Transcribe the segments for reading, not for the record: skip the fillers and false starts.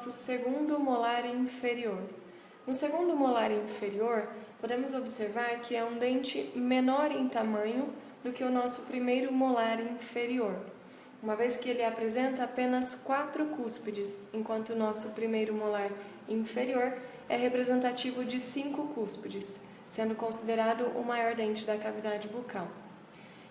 nosso segundo molar inferior. No segundo molar inferior, podemos observar que é um dente menor em tamanho do que o nosso primeiro molar inferior, uma vez que ele apresenta apenas 4 cúspides, enquanto o nosso primeiro molar inferior é representativo de 5 cúspides, sendo considerado o maior dente da cavidade bucal.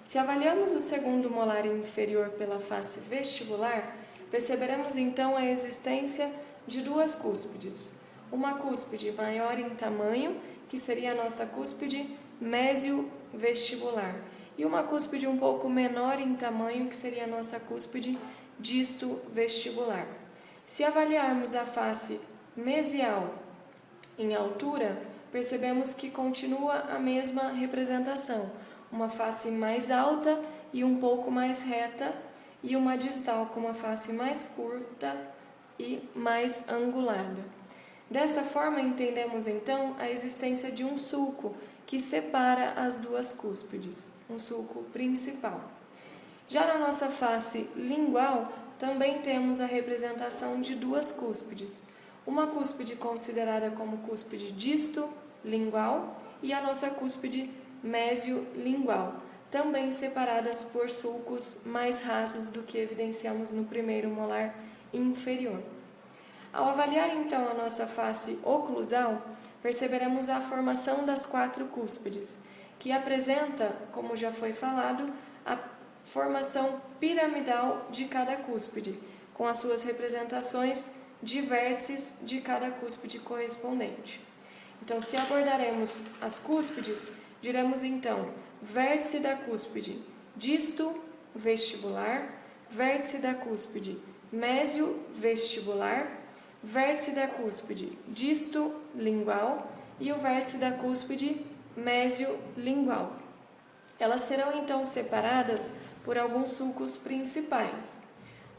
Se avaliamos o segundo molar inferior pela face vestibular, perceberemos então a existência de 2 cúspides. Uma cúspide maior em tamanho, que seria a nossa cúspide mesiovestibular, e uma cúspide um pouco menor em tamanho, que seria a nossa cúspide distovestibular. Se avaliarmos a face mesial em altura, percebemos que continua a mesma representação, uma face mais alta e um pouco mais reta, e uma distal com uma face mais curta e mais angulada. Desta forma, entendemos então a existência de um sulco que separa as 2 cúspides, um sulco principal. Já na nossa face lingual, também temos a representação de 2 cúspides, uma cúspide considerada como cúspide distolingual e a nossa cúspide mesiolingual, também separadas por sulcos mais rasos do que evidenciamos no primeiro molar inferior. Ao avaliar então a nossa face oclusal, perceberemos a formação das 4 cúspides, que apresenta, como já foi falado, a formação piramidal de cada cúspide, com as suas representações de vértices de cada cúspide correspondente. Então, se abordaremos as cúspides, diremos então vértice da cúspide distovestibular, vértice da cúspide mesiovestibular, vértice da cúspide distolingual e o vértice da cúspide mesiolingual. Elas serão então separadas por alguns sulcos principais.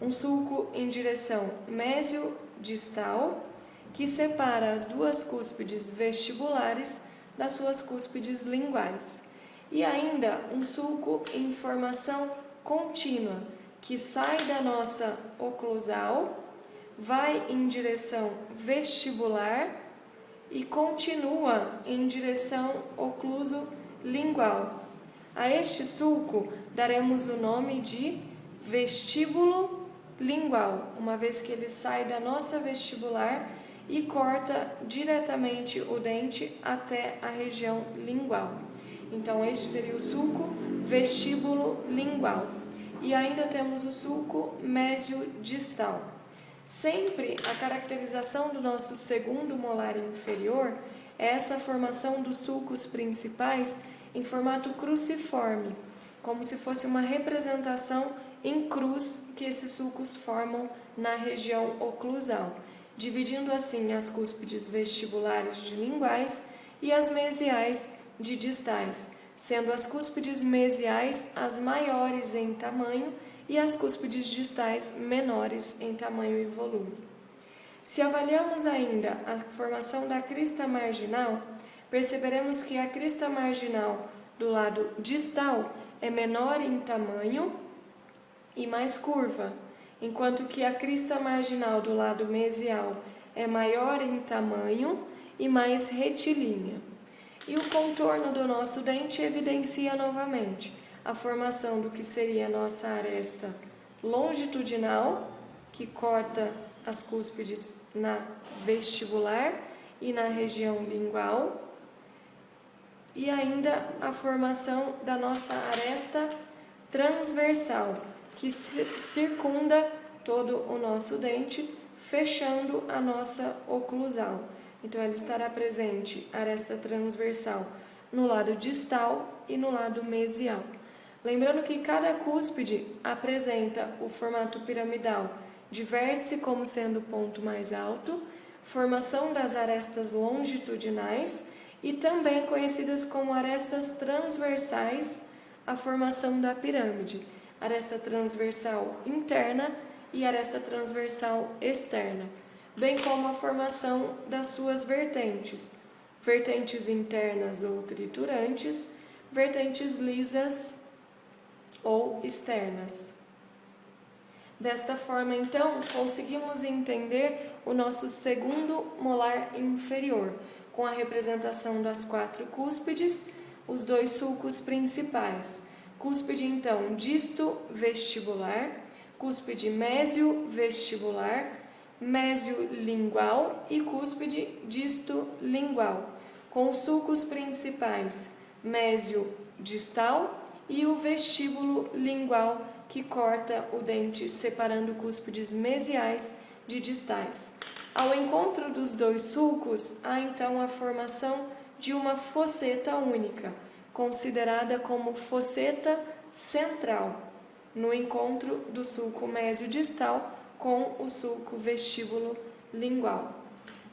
Um sulco em direção mesiodistal, que separa as 2 cúspides vestibulares das suas cúspides linguais. E ainda um sulco em formação contínua, que sai da nossa oclusal, vai em direção vestibular e continua em direção ocluso-lingual. A este sulco daremos o nome de vestíbulo lingual, uma vez que ele sai da nossa vestibular e corta diretamente o dente até a região lingual. Então, este seria o sulco vestíbulo lingual. E ainda temos o sulco mesiodistal. Sempre a caracterização do nosso segundo molar inferior é essa formação dos sulcos principais em formato cruciforme, como se fosse uma representação em cruz que esses sulcos formam na região oclusal, dividindo assim as cúspides vestibulares de linguais e as mesiais de distais, sendo as cúspides mesiais as maiores em tamanho e as cúspides distais menores em tamanho e volume. Se avaliamos ainda a formação da crista marginal, perceberemos que a crista marginal do lado distal é menor em tamanho e mais curva, enquanto que a crista marginal do lado mesial é maior em tamanho e mais retilínea. E o contorno do nosso dente evidencia novamente a formação do que seria a nossa aresta longitudinal, que corta as cúspides na vestibular e na região lingual, e ainda a formação da nossa aresta transversal, que circunda todo o nosso dente, fechando a nossa oclusal. Então, ela estará presente, a aresta transversal, no lado distal e no lado mesial. Lembrando que cada cúspide apresenta o formato piramidal de vértice como sendo o ponto mais alto, formação das arestas longitudinais e também conhecidas como arestas transversais, a formação da pirâmide, aresta transversal interna e aresta transversal externa, bem como a formação das suas vertentes, vertentes internas ou triturantes, vertentes lisas ou externas. Desta forma, então, conseguimos entender o nosso segundo molar inferior, com a representação das 4 cúspides, os 2 sulcos principais. Cúspide, então, disto-vestibular, cúspide mésio-vestibular, mésio-lingual e cúspide disto-lingual, com os sulcos principais mésio-distal e o vestíbulo lingual, que corta o dente, separando cúspides mesiais de distais. Ao encontro dos 2 sulcos, há então a formação de uma fosseta única, considerada como fosseta central, no encontro do sulco mésio-distal com o sulco vestíbulo lingual.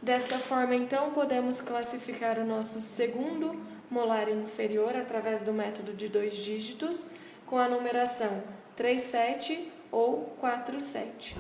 Desta forma, então, podemos classificar o nosso segundo molar inferior através do método de 2 dígitos, com a numeração 3-7 ou 4-7.